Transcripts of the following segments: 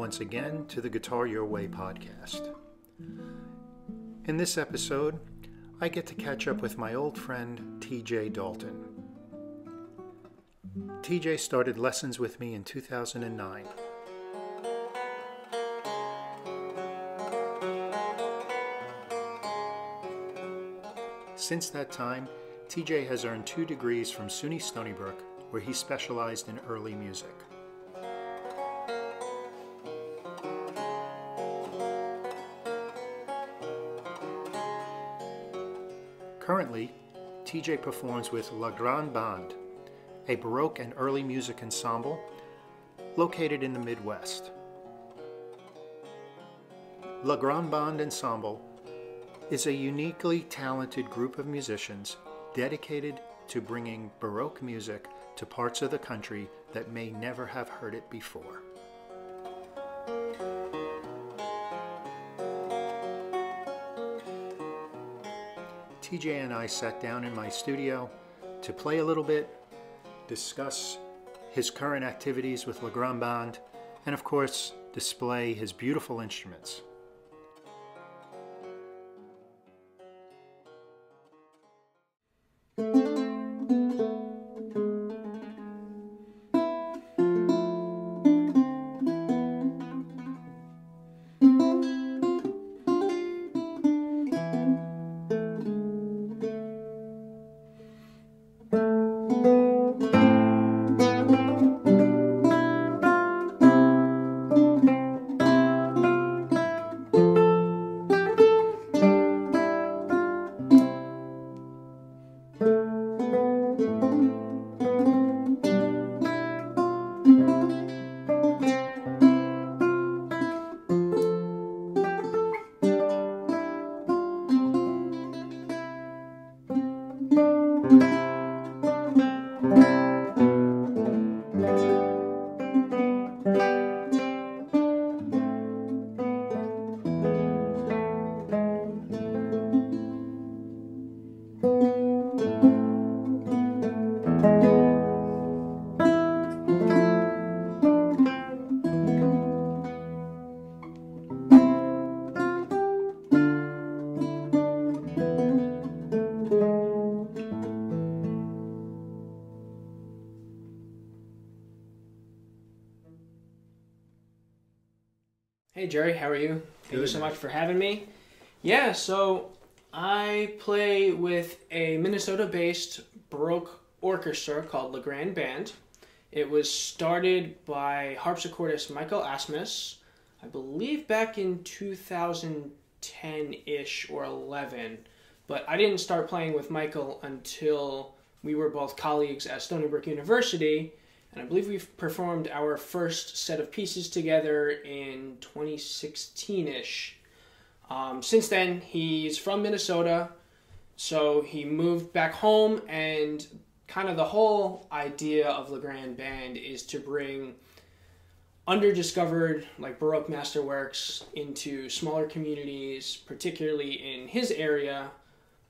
once again to the Guitar Your Way podcast. In this episode, I get to catch up with my old friend TJ Dalton. TJ started lessons with me in 2009. Since that time, TJ has earned 2 degrees from SUNY Stony Brook, where he specialized in early music. Currently, TJ performs with Grande Bande, a Baroque and early music ensemble located in the Midwest. Grande Bande Ensemble is a uniquely talented group of musicians dedicated to bringing Baroque music to parts of the country that may never have heard it before. TJ and I sat down in my studio to play a little bit, discuss his current activities with Grande Bande, and of course, display his beautiful instruments. Hey Jerry, how are you? Thank you so much for having me. Yeah, so I play with a Minnesota-based Baroque orchestra called Grande Bande. It was started by harpsichordist Michael Asmus, I believe back in 2010-ish or 11. But I didn't start playing with Michael until we were both colleagues at Stony Brook University. And I believe we've performed our first set of pieces together in 2016-ish. Since then, he's from Minnesota, so he moved back home, and kind of the whole idea of Grande Bande is to bring underdiscovered Baroque masterworks into smaller communities, particularly in his area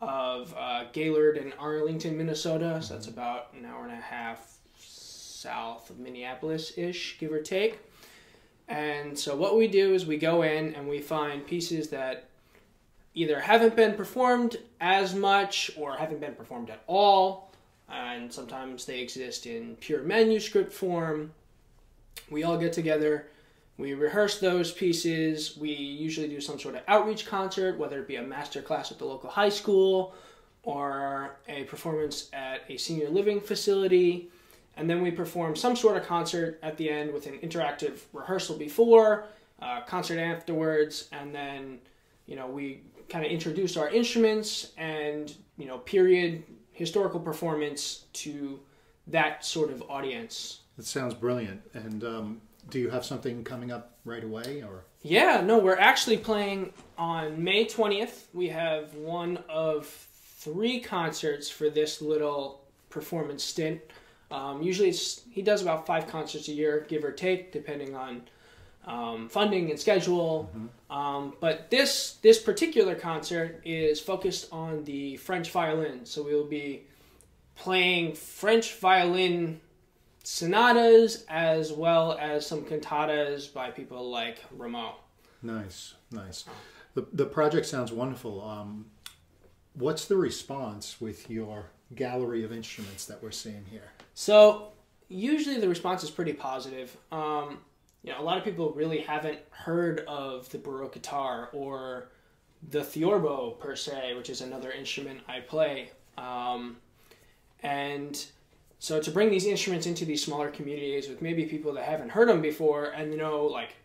of Gaylord and Arlington, Minnesota. So that's about an hour and a half south of Minneapolis-ish, give or take. And so what we do is we go in and we find pieces that either haven't been performed as much or haven't been performed at all, and sometimes they exist in pure manuscript form. We all get together, we rehearse those pieces, we usually do some sort of outreach concert, whether it be a master class at the local high school or a performance at a senior living facility. And then we perform some sort of concert at the end with an interactive rehearsal before, concert afterwards, and then, we kind of introduce our instruments and, period historical performance to that sort of audience. That sounds brilliant. And do you have something coming up right away, or? Yeah, no, we're actually playing on May 20th. We have one of 3 concerts for this little performance stint. Usually he does about 5 concerts a year, give or take, depending on funding and schedule. Mm-hmm. But this particular concert is focused on the French violin. So we will be playing French violin sonatas as well as some cantatas by people like Rameau. Nice, nice. The project sounds wonderful. What's the response with your gallery of instruments that we're seeing here? So usually the response is pretty positive. You know, a lot of people really haven't heard of the Baroque guitar or the Theorbo per se, which is another instrument I play. And so to bring these instruments into these smaller communities with maybe people that haven't heard them before and know like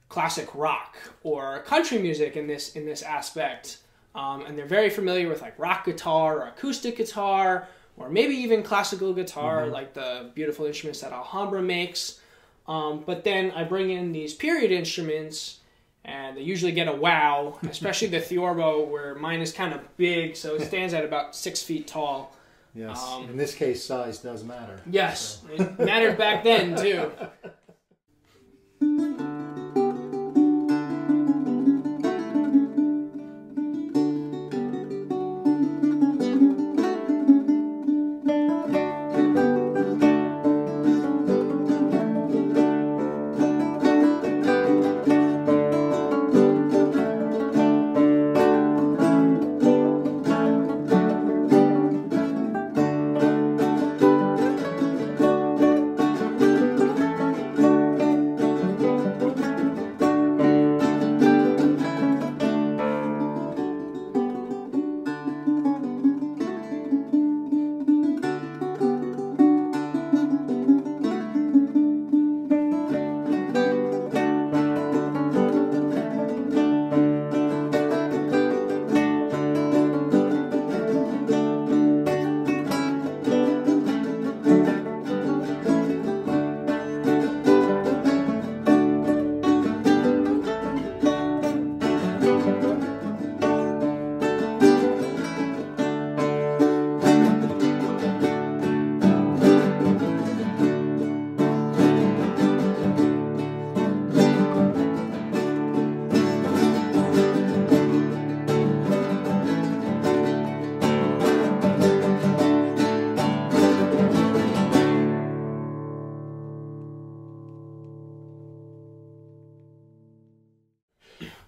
classic rock or country music in this aspect, and they're very familiar with like rock guitar or acoustic guitar or maybe even classical guitar, like the beautiful instruments that Alhambra makes. But then I bring in these period instruments and they usually get a wow, especially the Theorbo, where mine is kind of big, so it stands at about 6 feet tall. Yes, in this case, size does matter. Yes, so. It mattered back then, too.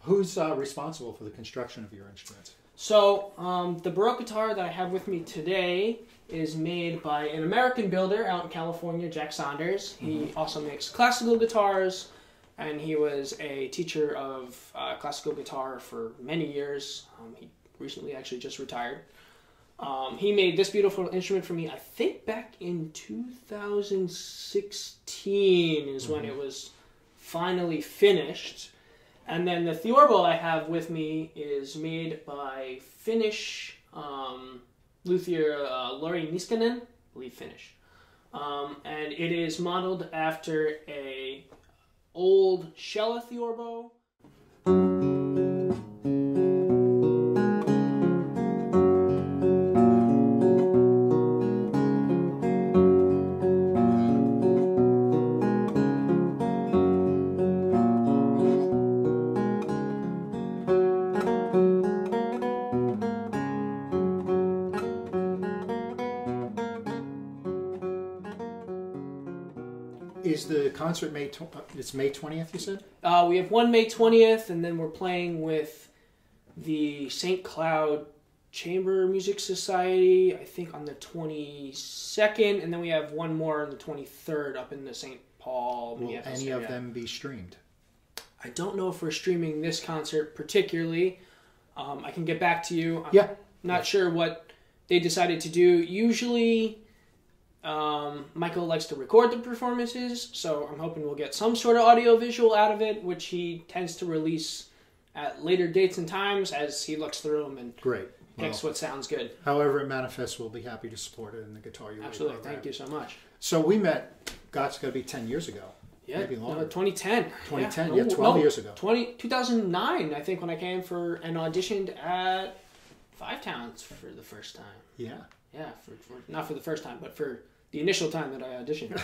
Who's responsible for the construction of your instruments? So the Baroque guitar that I have with me today is made by an American builder out in California, Jack Saunders. He also makes classical guitars, and he was a teacher of classical guitar for many years. He recently actually just retired. He made this beautiful instrument for me, I think back in 2016 is when it was finally finished. And then the Theorbo I have with me is made by Finnish luthier Lauri Niskanen, I believe Finnish. And it is modeled after a old Schelle Theorbo. Is the concert it's May 20th, you said? We have one May 20th, and then we're playing with the St. Cloud Chamber Music Society, I think on the 22nd, and then we have one more on the 23rd up in the St. Paul. Will any of them be streamed? I don't know if we're streaming this concert particularly. I can get back to you. I'm not sure what they decided to do. Usually Michael likes to record the performances, so I'm hoping we'll get some sort of audio-visual out of it, which he tends to release at later dates and times as he looks through them and picks what sounds good. However it manifests, we'll be happy to support it in the Guitar You Absolutely, thank you so much. So we met, it's got to be 10 years ago. Yeah, maybe longer. 2010. 2010, yeah, 12 years ago. 2009, I think, when I came for and auditioned at Five Towns for the first time. Yeah. Yeah, not for the first time, but for the initial time that I auditioned.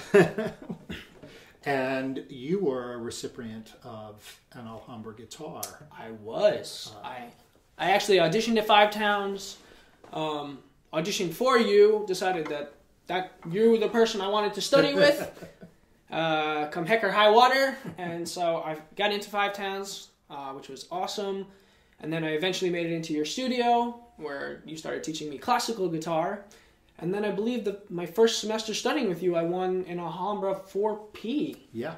And you were a recipient of an Alhambra guitar. I was. I actually auditioned at Five Towns, auditioned for you, decided that that you were the person I wanted to study with, come heck or high water. And so I got into Five Towns, which was awesome. And then I eventually made it into your studio, where you started teaching me classical guitar. And then I believe that my first semester studying with you, I won an Alhambra 4P. Yeah,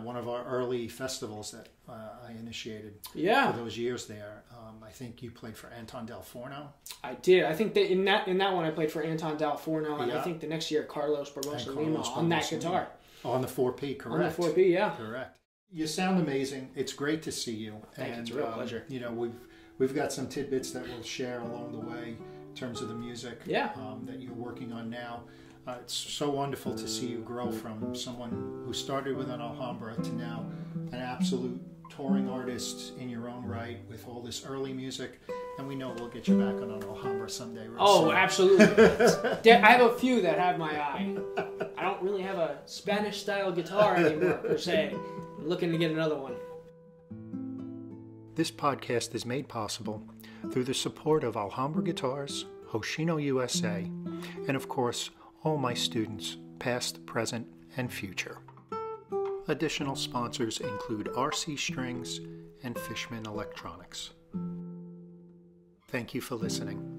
one of our early festivals that I initiated for those years there. I think you played for Anton Del Forno. I did. I think that in that one I played for Anton Del Forno, and I think the next year Carlos Barbosa Lima on that guitar. Oh, on the 4P, correct. On the 4P, yeah. Correct. You sound amazing. It's great to see you. Thank you. It's a real pleasure. You know, we've got some tidbits that we'll share along the way in terms of the music that you're working on now. It's so wonderful to see you grow from someone who started with an Alhambra to now an absolute touring artist in your own right with all this early music. And we know we'll get you back on an Alhambra someday. Oh, absolutely. I have a few that have my eye. I don't really have a Spanish-style guitar anymore, per se. I'm looking to get another one. This podcast is made possible through the support of Alhambra Guitars, HoshinoUSA, and of course, all my students, past, present, and future. Additional sponsors include RC Strings and Fishman Electronics. Thank you for listening.